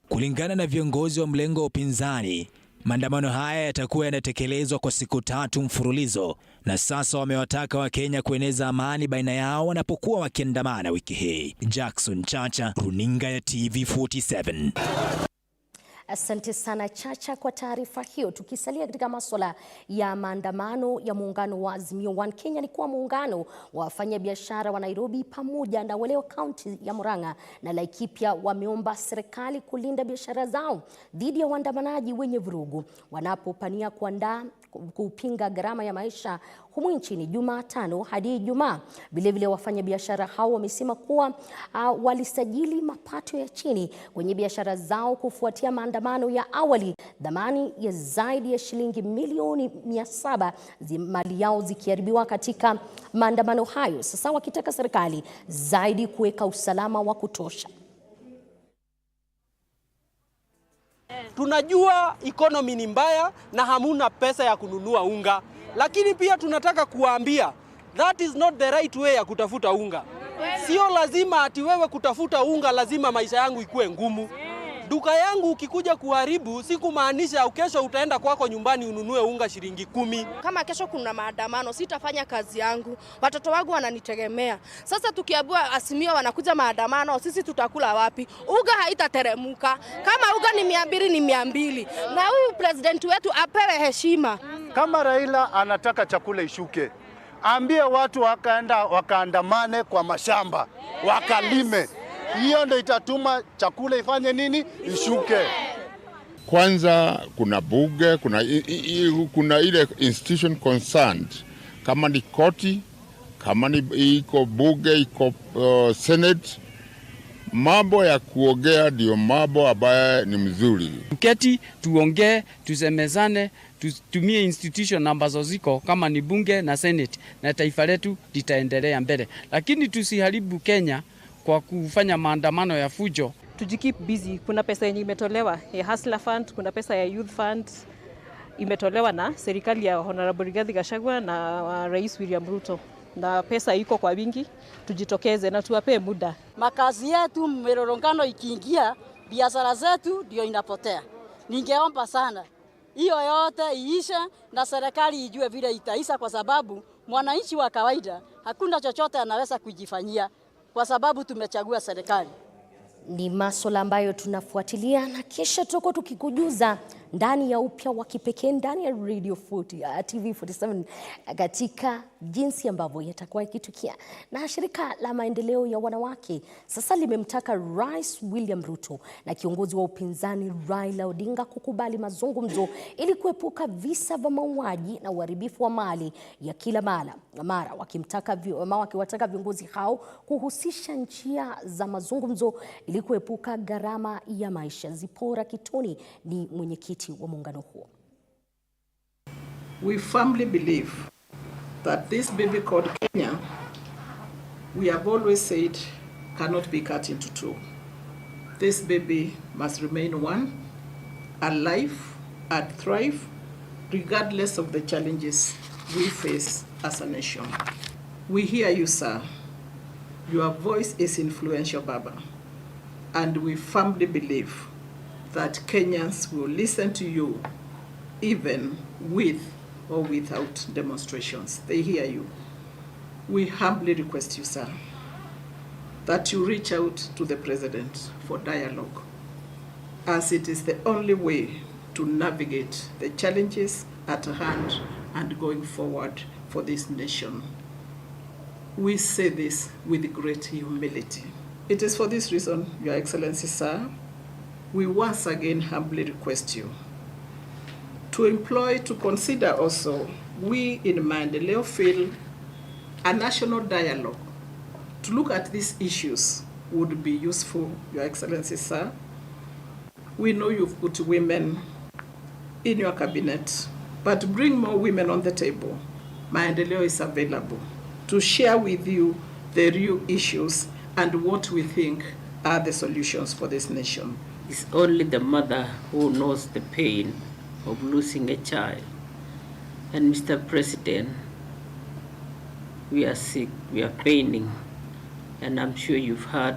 [SPEAKER 21] Kulingana na viongozi wa mlengo wa upinzani, Maandamano haya yatakuwa yanatekelezwa kwa siku 3 mfululizo, na sasa wamewataka Wakenya kueneza amani baina yao wanapokuwa wakiandamana wiki hii. Jackson Chacha, runinga ya TV47.
[SPEAKER 1] Asante sana Chacha kwa taarifa hiyo. Tukisalia katika masuala ya maandamano ya muungano wa Azimio One Kenya, ni kuwa muungano wa wafanyabiashara wa Nairobi pamoja na wale wa kaunti ya Murang'a na Laikipia wameomba serikali kulinda biashara zao dhidi ya waandamanaji wenye vurugu wanapopania kuandaa kupinga gharama ya maisha humu nchini Jumatano hadi Ijumaa. Vilevile wafanyabiashara hao wamesema kuwa walisajili mapato ya chini kwenye biashara zao kufuatia maandamano ya awali, dhamani ya zaidi ya shilingi milioni 700 mali yao zikiharibiwa katika maandamano hayo, sasa wakitaka serikali zaidi kuweka usalama wa kutosha.
[SPEAKER 19] Tunajua economy ni mbaya na hamuna pesa ya kununua unga, lakini pia tunataka kuambia that is not the right way ya kutafuta unga. Sio lazima ati wewe kutafuta unga lazima maisha yangu ikuwe ngumu. Duka yangu ukikuja kuharibu, sikumaanisha kesho utaenda kwako nyumbani ununue unga shilingi 10.
[SPEAKER 2] Kama kesho kuna maandamano, sitafanya kazi yangu. Watoto wangu wananitegemea. Sasa tukiabua Azimio wanakuja maandamano, sisi tutakula wapi? Unga haitateremuka. Kama unga ni 200 ni 200. Na huyu president wetu apewe heshima.
[SPEAKER 4] Kama Raila anataka chakula ishuke, ambie watu wakaandamane kwa mashamba, wakalime. Hiyo ndio itatuma chakula ifanye nini? Ishuke.
[SPEAKER 5] Kwanza kuna bunge, kuna ile institution concerned, kama ni koti, kama ni iko bunge, iko senate. Mambo ya kuongea ndio mambo ambayo ni mzuri.
[SPEAKER 24] Tuketi, tuongee, tusemezane, tutumie institution ambazo ziko kama ni bunge na senate, na taifa letu litaendelea mbele. Lakini tusiharibu Kenya kwa kufanya maandamano ya fujo.
[SPEAKER 25] Tujikeep busy. Kuna pesa yenye imetolewa ya Hustler Fund, kuna pesa ya Youth Fund imetolewa na serikali ya Honorable Rigathi Gachagua na Rais William Ruto, na pesa iko kwa wingi. Tujitokeze na tuwape muda.
[SPEAKER 26] Makazi yetu mmerorongano ikiingia, biashara zetu ndio inapotea. Ningeomba sana hiyo yote iishe na serikali ijue vile itaisha, kwa sababu mwananchi wa kawaida hakuna chochote anaweza kujifanyia kwa sababu tumechagua serikali.
[SPEAKER 1] Ni masuala ambayo tunafuatilia na kisha tuko tukikujuza ndani ya Upya wa Kipekee ndani ya Radio 40 TV47 katika jinsi ambavyo yatakuwa yakitukia. Na shirika la maendeleo ya wanawake sasa limemtaka Rais William Ruto na kiongozi wa upinzani Raila Odinga kukubali mazungumzo ili kuepuka visa vya mauaji na uharibifu wa mali ya kila mara, wakiwataka viongozi hao kuhusisha njia za mazungumzo ili kuepuka gharama ya maisha. Zipora Kitoni ni mwenyekiti wa muungano huo.
[SPEAKER 27] We firmly believe that this baby called Kenya, we have always said, cannot be cut into two. This baby must remain one, alive and thrive, regardless of the challenges we face as a nation. We hear you, sir. Your voice is influential, Baba. And we firmly believe that Kenyans will listen to you even with or without demonstrations. They hear you. We humbly request you, sir, that you reach out to the President for dialogue, as it is the only way to navigate the challenges at hand and going forward for this nation. We say this with great humility. It is for this reason, Your Excellency, sir, we once again humbly request you to consider also, we in Maendeleo feel a national dialogue to look at these issues would be useful, Your Excellency, sir. We know you've put women in your cabinet, but bring more women on the table. Maendeleo is available to share with you the real issues and what we think are the solutions for this nation.
[SPEAKER 28] It's only the mother who knows the pain of losing a child. And Mr. President, we are sick, we are paining, and I'm sure you've heard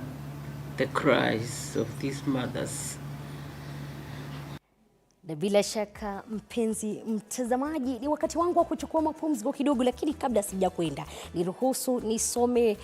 [SPEAKER 28] the cries of these mothers.
[SPEAKER 1] Na bila shaka mpenzi mtazamaji, ni wakati wangu wa kuchukua mapumziko kidogo, lakini kabla sija kwenda, niruhusu nisome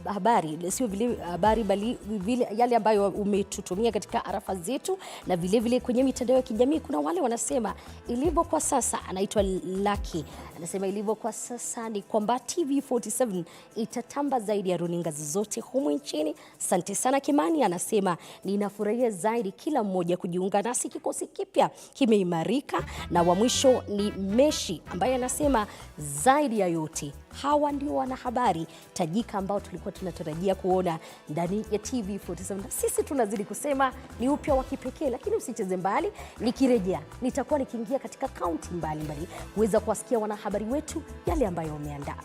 [SPEAKER 1] habari, sio vile habari bali vile yale ambayo umetutumia katika arafa zetu na vile vile kwenye mitandao ya kijamii. Kuna wale wanasema ilivyo kwa sasa, anaitwa Lucky, anasema ilivyo kwa sasa ni kwamba TV47 itatamba zaidi ya runinga zote humu nchini. Asante sana Kimani, anasema ninafurahia zaidi kila mmoja kujiunga nasi, kikosi kipya kimeimarika. Na wa mwisho ni Meshi ambaye anasema zaidi ya yote hawa ndio wanahabari tajika ambao tulikuwa tunatarajia kuona ndani ya TV47. Sisi tunazidi kusema ni upya wa kipekee, lakini usicheze mbali, nikirejea nitakuwa nikiingia katika kaunti mbalimbali kuweza kuwasikia wanahabari wetu yale ambayo wameandaa.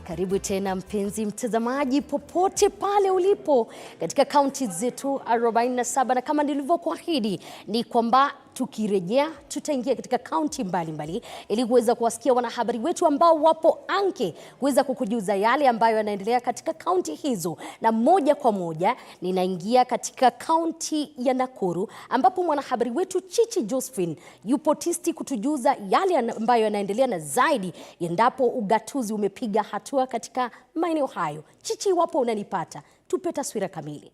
[SPEAKER 1] Karibu tena mpenzi mtazamaji popote pale ulipo katika kaunti zetu 47, na kama nilivyokuahidi ni kwamba Tukirejea tutaingia katika kaunti mbalimbali ili kuweza kuwasikia wanahabari wetu ambao wapo anke kuweza kukujuza yale ambayo yanaendelea katika kaunti hizo. Na moja kwa moja ninaingia katika kaunti ya Nakuru ambapo mwanahabari wetu Chichi Josephine yupo tisti kutujuza yale ambayo yanaendelea na zaidi endapo ugatuzi umepiga hatua katika maeneo hayo. Chichi, iwapo unanipata, tupe taswira kamili.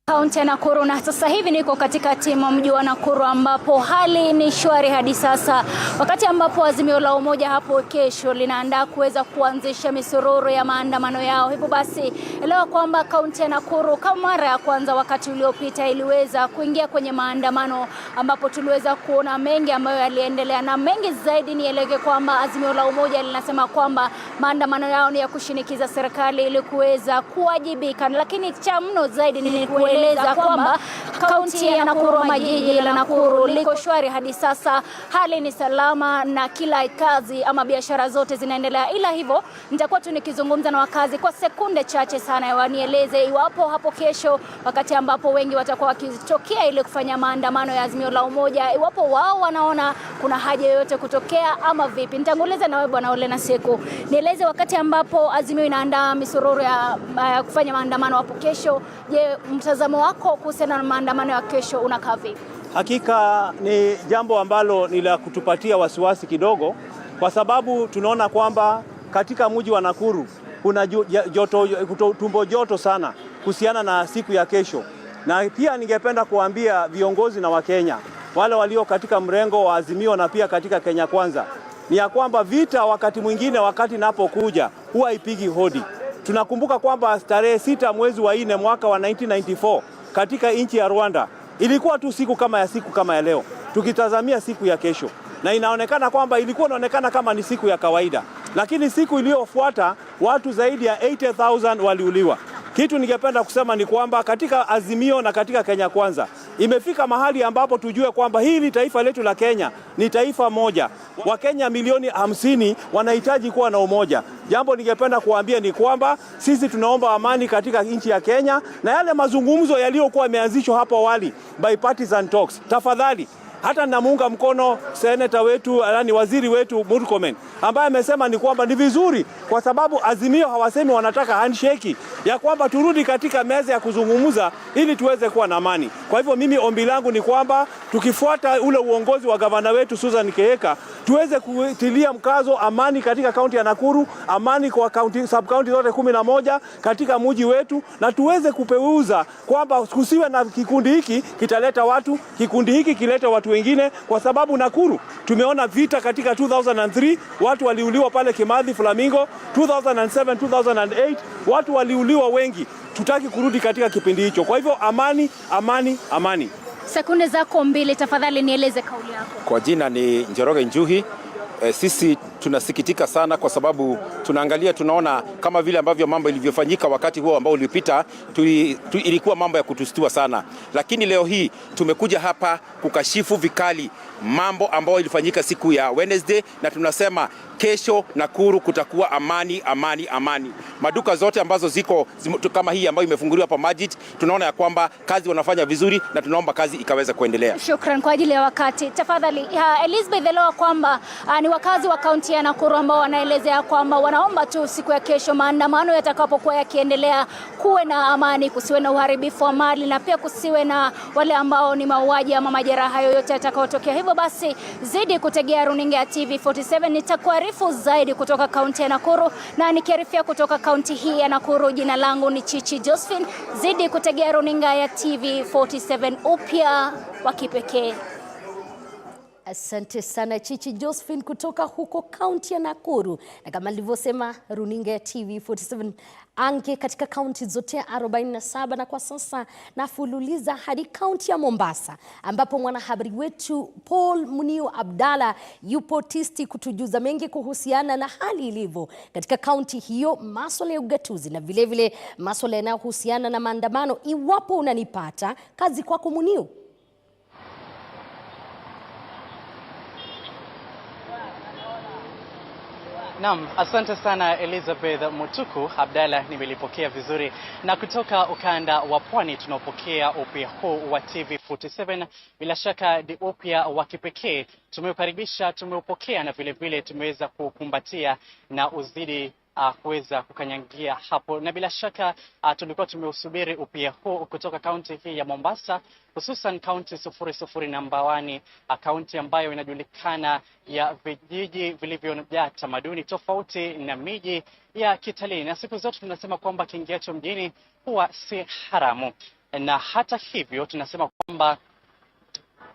[SPEAKER 3] Kaunti ya Nakuru, na sasa hivi niko katikati mwa mji wa Nakuru ambapo hali ni shwari hadi sasa, wakati ambapo Azimio la Umoja hapo kesho linaandaa kuweza kuanzisha misururu ya maandamano yao. Hivyo basi elewa kwamba kaunti ya Nakuru kama mara ya kwanza wakati uliopita iliweza kuingia kwenye maandamano, ambapo tuliweza kuona mengi ambayo yaliendelea, na mengi zaidi nieleke kwamba Azimio la Umoja linasema kwamba maandamano yao ni ya kushinikiza serikali ili kuweza kuwajibika, lakini cha mno zaidi ni kueleza kwamba kaunti ya Nakuru ama jiji la Nakuru liko shwari hadi sasa. Hali ni salama na kila kazi ama biashara zote zinaendelea, ila hivyo nitakuwa tu nikizungumza na wakazi kwa sekunde chache sana wanieleze iwapo hapo kesho wakati ambapo wengi watakuwa wakitokea ili kufanya maandamano ya Azimio la Umoja, iwapo wao wanaona kuna haja yoyote kutokea ama vipi. Nitanguliza na wewe Bwana Ole na Siku, nieleze wakati ambapo Azimio inaandaa misururu ya kufanya maandamano hapo kesho, je, mtazamo wako kuhusiana na maandamano ya kesho unakaa vipi?
[SPEAKER 6] Hakika ni jambo ambalo ni la kutupatia wasiwasi kidogo, kwa sababu tunaona kwamba katika mji wa Nakuru kuna tumbo joto sana kuhusiana na siku ya kesho. Na pia ningependa kuambia viongozi na Wakenya wale walio katika mrengo wa Azimio na pia katika Kenya Kwanza ni ya kwamba vita wakati mwingine wakati napokuja huwa ipigi hodi. Tunakumbuka kwamba tarehe 6 mwezi wa 4 mwaka wa 1994 katika nchi ya Rwanda ilikuwa tu siku kama ya leo, tukitazamia siku ya kesho, na inaonekana kwamba ilikuwa inaonekana kama ni siku ya kawaida, lakini siku iliyofuata watu zaidi ya 80,000 waliuliwa. Kitu ningependa kusema ni kwamba katika Azimio na katika Kenya Kwanza imefika mahali ambapo tujue kwamba hili taifa letu la Kenya ni taifa moja. Wakenya milioni 50 wanahitaji kuwa na umoja. Jambo ningependa kuambia ni kwamba sisi tunaomba amani katika nchi ya Kenya, na yale mazungumzo yaliyokuwa yameanzishwa hapo awali bipartisan talks, tafadhali hata namuunga mkono seneta wetu, waziri wetu Murkomen, ambaye amesema ni kwamba ni vizuri kwa sababu Azimio hawasemi wanataka handshake, ya kwamba turudi katika meza ya kuzungumza ili tuweze kuwa na amani. Kwa hivyo mimi ombi langu ni kwamba tukifuata ule uongozi wa gavana wetu Susan Keheka, tuweze kutilia mkazo amani katika kaunti ya Nakuru, amani kwa sub-county zote 11 katika mji wetu, na tuweze kupeuza kwamba kusiwe na kikundi hiki kitaleta watu, kikundi hiki kileta watu wengine, kwa sababu Nakuru tumeona vita katika 2003 watu waliuliwa pale Kimathi Flamingo, 2007 2008 watu waliuliwa wengi. Tutaki kurudi katika kipindi hicho. Kwa hivyo amani, amani, amani.
[SPEAKER 3] Sekunde zako 2 tafadhali nieleze kauli yako.
[SPEAKER 7] Kwa jina ni Njoroge Njuhi. Sisi tunasikitika sana kwa sababu tunaona kama vile ambavyo mambo ilivyofanyika wakati huo ambao ulipita, ilikuwa mambo ya kutustua sana. Lakini leo hii tumekuja hapa kukashifu vikali mambo ambayo ilifanyika siku ya Wednesday, na tunasema kesho Nakuru kutakuwa amani, amani, amani. Maduka zote ambazo ziko kama hii ambayo imefunguliwa hapa Majid, tunaona ya kwamba kazi wanafanya vizuri, na tunaomba kazi ikaweza kuendelea.
[SPEAKER 3] Shukran kwa ajili ya wakati. Tafadhali Elizabeth, elewa kwamba ni wakazi wa kaunti ya Nakuru ambao wanaelezea kwamba wanaomba tu siku ya kesho maandamano yatakapokuwa yakiendelea kuwe na amani, kusiwe na uharibifu wa mali, na pia kusiwe na wale ambao ni mauaji ama majeraha yoyote yatakayotokea. Hivyo basi zidi kutegea runinga ya TV47, nitakuarifu zaidi kutoka kaunti ya Nakuru, na nikiarifia kutoka kaunti hii ya Nakuru. Jina langu ni Chichi Josephine. Zidi kutegea runinga ya TV47, Upya wa Kipekee.
[SPEAKER 1] Asante sana Chichi Josephine kutoka huko kaunti ya Nakuru. Na kama nilivyosema, runinga ya TV47 ange katika kaunti zote 47, na kwa sasa nafululiza hadi kaunti ya Mombasa ambapo mwanahabari wetu Paul Munio Abdalla yupo tisti kutujuza mengi kuhusiana na hali ilivyo katika kaunti hiyo, masuala ya ugatuzi na vilevile masuala yanayohusiana na maandamano. Iwapo unanipata, kazi kwako Munio.
[SPEAKER 8] Naam, asante sana Elizabeth Mutuku. Abdalla, nimelipokea vizuri. Na kutoka ukanda wa Pwani tunapokea upya huu wa TV47. Bila shaka ni upya wa kipekee. Tumeukaribisha, tumeupokea na vile vile tumeweza kukumbatia na uzidi kuweza kukanyangia hapo. Na bila shaka tulikuwa tumeusubiri upya huu kutoka kaunti hii ya Mombasa, hususan kaunti 00 namba 1, kaunti ambayo inajulikana ya vijiji vilivyojaa tamaduni tofauti na miji ya kitalii. Na siku zote tunasema kwamba kiingiacho mjini huwa si haramu. Na hata hivyo tunasema kwamba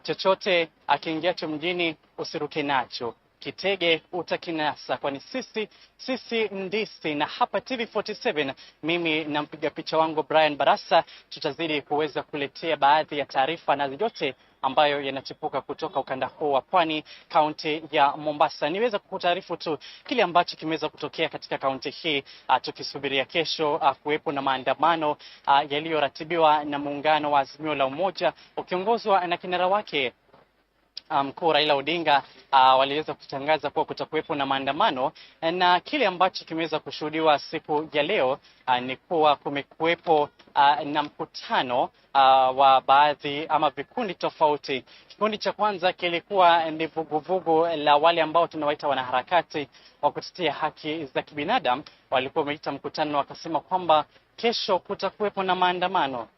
[SPEAKER 8] chochote akiingiacho mjini usiruke nacho. Kitege utakinasa, kwani sisi ndisi. Na hapa TV47 mimi na mpiga picha wangu Brian Barasa tutazidi kuweza kuletea baadhi ya taarifa na yote ambayo yanachipuka kutoka ukanda huu wa Pwani, kaunti ya Mombasa. Niweza kukutaarifu tu kile ambacho kimeweza kutokea katika kaunti hii, tukisubiria kesho kuwepo na maandamano yaliyoratibiwa na muungano wa Azimio la Umoja ukiongozwa na kinara wake mkuu Raila Odinga. Waliweza kutangaza kuwa kutakuwepo na maandamano, na kile ambacho kimeweza kushuhudiwa siku ya leo ni kuwa kumekuwepo na mkutano wa baadhi ama vikundi tofauti. Kikundi cha kwanza kilikuwa ni vuguvugu la wale ambao tunawaita wanaharakati wa kutetea haki za kibinadamu. Walikuwa wameita mkutano, wakasema kwamba kesho kutakuwepo na maandamano.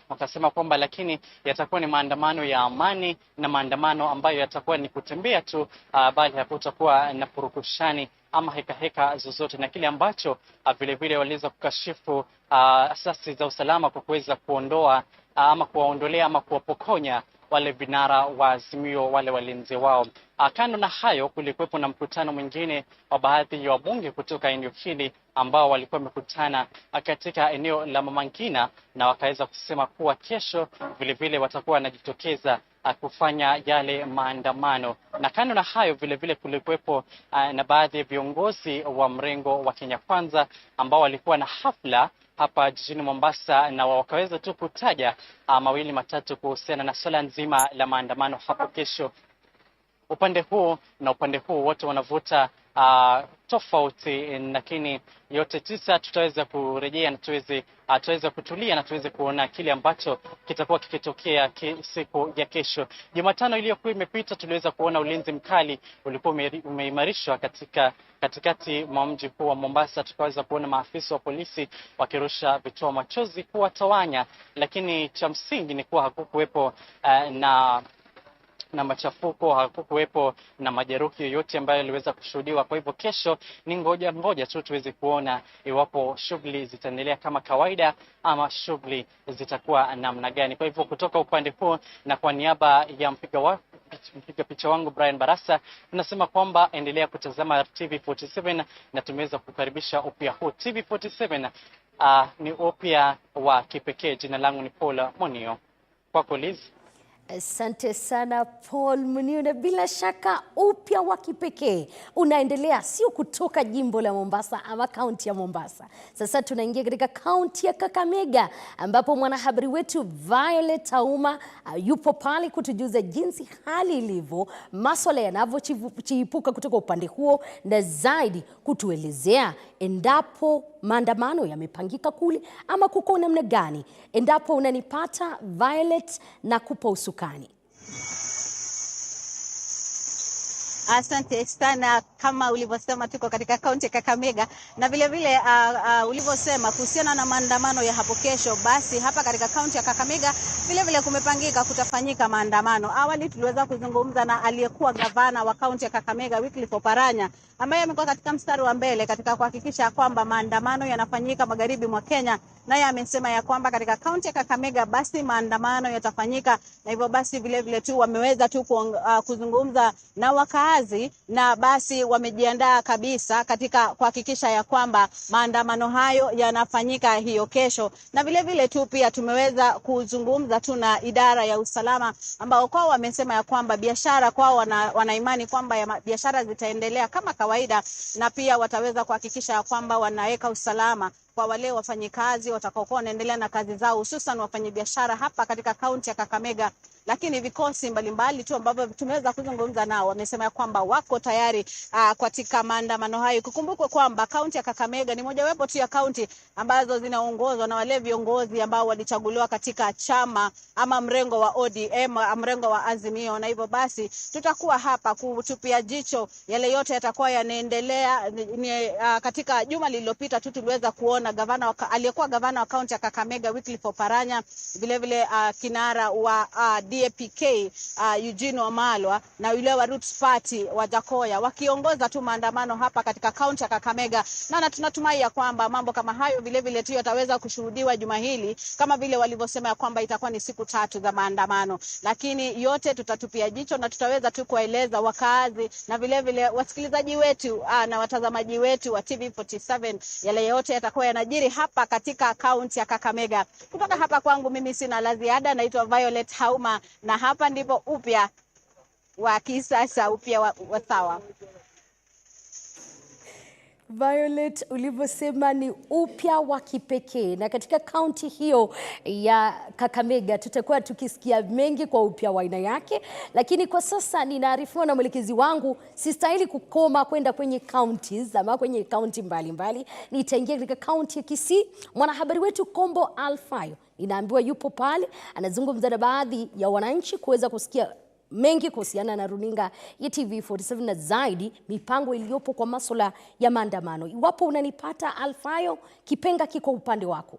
[SPEAKER 8] Wakasema kwamba lakini yatakuwa ni maandamano ya amani na maandamano ambayo yatakuwa ni kutembea tu, bali hakutakuwa na purukushani ama heka zozote. Na kile ambacho vile vile waliweza kukashifu asasi za usalama kwa kuweza kuondoa ama kuwaondolea ama kuwapokonya wale vinara wa Azimio, wale walinzi wao. Kando na hayo, kulikuwepo na mkutano mwingine wa baadhi ya wabunge kutoka eneo hili ambao walikuwa wamekutana katika eneo la Mama Ngina, na wakaweza kusema kuwa kesho vile vile watakuwa wanajitokeza kufanya yale maandamano. Na kando na hayo vile vile kulikuwepo na baadhi ya viongozi wa mrengo wa Kenya Kwanza ambao walikuwa na hafla hapa jijini Mombasa, na wakaweza tu kutaja mawili matatu kuhusiana na swala nzima la maandamano hapo kesho. Upande huu na upande huu wote wanavuta tofauti, lakini yote tisa tutaweza kurejea na tuweze kutulia na tuweze kuona kile ambacho kitakuwa kikitokea siku ya kesho. Jumatano iliyokuwa imepita tuliweza kuona ulinzi mkali ulikuwa umeimarishwa katikati mwa mji huu wa Mombasa. Tukaweza kuona maafisa wa polisi wakirusha vitoa machozi kuwatawanya, lakini cha msingi ni kuwa hakukuwepo na machafuko, hakukuwepo na majeruhi yoyote ambayo yaliweza kushuhudiwa. Kwa hivyo kesho ni ngoja tu tuweze kuona iwapo shughuli zitaendelea kama kawaida ama shughuli zitakuwa namna gani. Kwa hivyo kutoka upande huu na kwa niaba ya mpiga picha wangu Brian Barasa, tunasema kwamba endelea kutazama TV47 na tumeweza kukaribisha upya huu. TV47 ni upya wa kipekee. Jina langu ni Paul Monio. Kwako Liz.
[SPEAKER 1] Asante sana Paul Munio, na bila shaka upya wa kipekee unaendelea sio kutoka jimbo la Mombasa ama kaunti ya Mombasa. Sasa tunaingia katika kaunti ya Kakamega ambapo mwanahabari wetu Violet Auma yupo pale kutujuza jinsi hali ilivyo, masuala yanavyochipuka kutoka upande huo, na zaidi kutuelezea endapo maandamano yamepangika kule ama kuko namna gani. Endapo unanipata Violet, na kupa usukani.
[SPEAKER 9] Asante sana. Kama ulivyosema, tuko katika kaunti ya Kakamega, na vile vile ulivyosema kuhusiana na maandamano ya hapo kesho, basi hapa katika kaunti ya Kakamega vile vile kumepangika kutafanyika maandamano. Awali tuliweza kuzungumza na aliyekuwa gavana wa kaunti ya Kakamega Wycliffe Oparanya, ambaye amekuwa katika mstari wa mbele katika kuhakikisha kwamba maandamano yanafanyika magharibi mwa Kenya, naye amesema ya kwamba katika kaunti ya Kakamega basi maandamano yatafanyika, na hivyo basi vile vile tu wameweza tu kuzungumza na wakaazi, na basi wamejiandaa kabisa katika kuhakikisha ya kwamba maandamano hayo yanafanyika hiyo kesho. Na vile vile tu pia tumeweza kuzungumza tu na idara ya usalama, ambao kwao wamesema ya kwamba biashara kwao wana imani kwamba biashara zitaendelea kama kawaida, na pia wataweza kuhakikisha ya kwamba wanaweka usalama kwa wale wafanyikazi watakaokuwa wanaendelea na kazi zao, hususan wafanyabiashara hapa katika kaunti ya Kakamega. Lakini vikosi mbalimbali tu ambavyo tumeweza kuzungumza nao wamesema kwamba wako tayari katika maandamano hayo. Kukumbukwe kwamba kaunti ya Kakamega ni mojawapo tu ya kaunti ambazo zinaongozwa na wale viongozi ambao walichaguliwa katika chama ama mrengo wa ODM, mrengo wa Azimio, na hivyo basi tutakuwa hapa kutupia jicho yale yote yatakuwa yanaendelea. Katika juma lililopita tu tuliweza kuona aliyekuwa gavana wa kaunti ya Kakamega Wycliffe Oparanya, vile vile kinara wa Kipekee Eugene Wamalwa na yule wa Roots Party wa Jakoya wakiongoza tu maandamano hapa katika kaunti ya Kakamega, na tunatumai ya kwamba mambo kama hayo vile vile tu yataweza kushuhudiwa juma hili, kama vile walivyosema ya kwamba itakuwa ni siku 3 za maandamano. Lakini yote tutatupia jicho na tutaweza tu kueleza wakaazi na vile vile wasikilizaji wetu na watazamaji wetu wa TV47 yale yote yatakuwa yanajiri hapa katika kaunti ya Kakamega. Kutoka hapa kwangu mimi sina la ziada. Naitwa Violet Hauma na hapa ndipo Upya wa kisasa, Upya wa sawa.
[SPEAKER 1] Violet, ulivyosema ni upya wa kipekee, na katika kaunti hiyo ya Kakamega tutakuwa tukisikia mengi kwa upya wa aina yake. Lakini kwa sasa ninaarifiwa na mwelekezi wangu sistahili kukoma kwenda kwenye counties ama kwenye kaunti mbalimbali. Nitaingia katika kaunti ya Kisii. Mwanahabari wetu Kombo Alfayo inaambiwa yupo pale, anazungumza na baadhi ya wananchi kuweza kusikia mengi kuhusiana na runinga ya TV47 na zaidi mipango iliyopo kwa masuala ya maandamano. Iwapo unanipata Alfayo, kipenga kiko upande wako.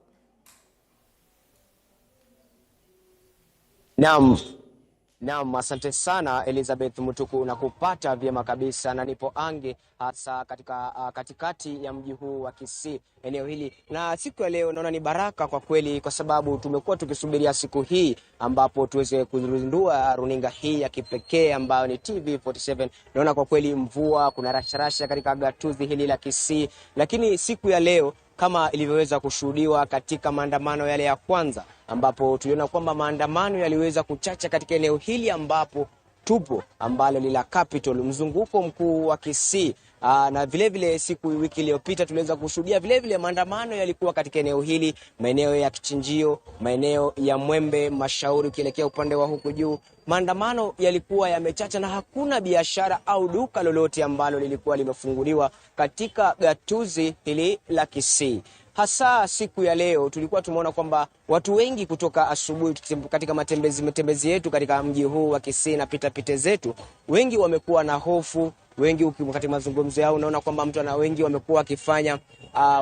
[SPEAKER 10] Naam, asante sana Elizabeth Mutuku, na kupata vyema kabisa, na nipo ange hasa katika katikati ya mji huu wa Kisii, eneo hili. Na siku ya leo naona ni baraka kwa kweli, kwa sababu tumekuwa tukisubiria siku hii ambapo tuweze kuzindua runinga hii ya kipekee ambayo ni TV47. Naona kwa kweli mvua, kuna rasharasha katika gatuzi hili la Kisii, lakini siku ya leo kama ilivyoweza kushuhudiwa katika maandamano yale ya kwanza, ambapo tuliona kwamba maandamano yaliweza kuchacha katika eneo hili ambapo tupo, ambalo ni la Capital, mzunguko mkuu wa Kisii. Na vile vile wiki iliyopita tuliweza kushuhudia vile vile maandamano yalikuwa katika eneo hili, maeneo ya Kichinjio, maeneo ya Mwembe, Mashauri ukielekea upande wa huku juu. Maandamano yalikuwa yamechacha na hakuna biashara au duka lolote ambalo lilikuwa limefunguliwa katika gatuzi hili la Kisii. Hasa siku ya leo tulikuwa tumeona kwamba watu wengi kutoka asubuhi katika matembezi yetu katika mji huu wa Kisii na pita zetu, wengi wamekuwa na hofu. Wengi wakati mazungumzo yao unaona kwamba wengi wamekuwa wakifanya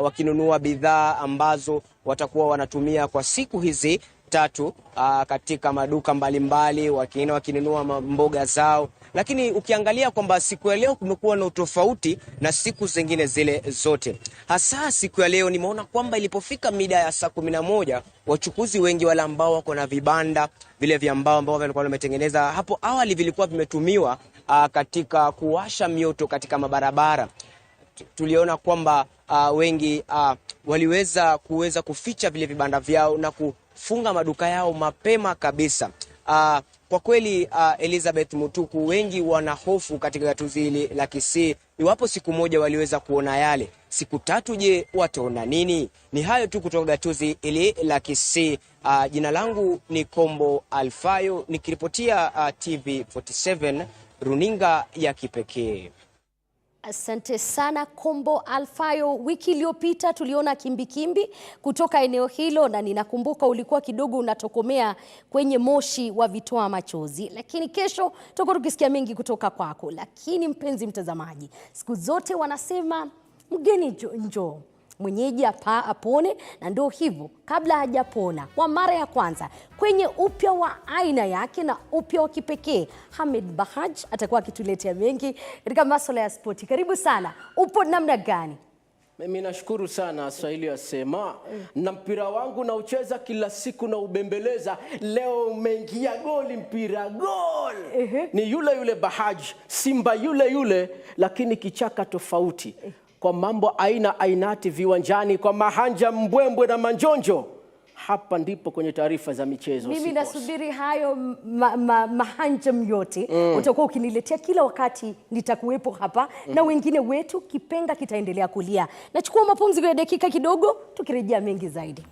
[SPEAKER 10] wakinunua bidhaa ambazo watakuwa wanatumia kwa siku hizi 3 katika maduka mbalimbali, wakinunua mboga zao. Lakini ukiangalia kwamba siku ya leo kumekuwa na utofauti na siku zingine zile zote. Hasa siku ya leo nimeona kwamba ilipofika mida ya saa 11, wachukuzi wengi wale ambao wako na vibanda vile vya mbao ambao walikuwa wametengeneza hapo awali vilikuwa vimetumiwa katika kuwasha mioto katika mabarabara, tuliona kwamba wengi waliweza kuficha vile vibanda vyao na kufunga maduka yao mapema kabisa. Kwa kweli Elizabeth Mutuku, wengi wana hofu katika gatuzi hili la Kisii. Iwapo siku moja waliweza kuona yale, siku 3 je, wataona nini? Ni hayo tu kutoka gatuzi hili la Kisii. Jina langu ni Kombo Alfayo nikiripotia TV47 runinga ya kipekee.
[SPEAKER 1] Asante sana Kombo Alfayo. Wiki iliyopita tuliona kimbikimbi kutoka eneo hilo, na ninakumbuka ulikuwa kidogo unatokomea kwenye moshi wa vitoa machozi, lakini kesho tutakuwa tukisikia mengi kutoka kwako. Lakini mpenzi mtazamaji, siku zote wanasema mgeni njoo mwenyeji apone, na ndio hivyo. Kabla hajapona kwa mara ya kwanza kwenye upya wa aina yake na upya wa kipekee, Hamed Bahaj atakuwa akituletea mengi katika masuala ya spoti. Karibu sana. Upo namna gani?
[SPEAKER 11] Mimi nashukuru sana. Swahili yasema na mpira wangu na ucheza kila siku na ubembeleza, leo umeingia goli, mpira gol. Ni yule Bahaj, Simba yule, lakini kichaka tofauti. Kwa mambo ainati viwanjani, kwa mahanja mbwembwe na manjonjo, hapa ndipo kwenye taarifa za michezo.
[SPEAKER 1] Mimi nasubiri hayo mahanjam yote. Utakuwa ukiniletea kila wakati, nitakuwepo hapa na wengine wetu. Kipenga kitaendelea kulia. Nachukua mapumziko ya dakika kidogo, tukirejea mengi zaidi.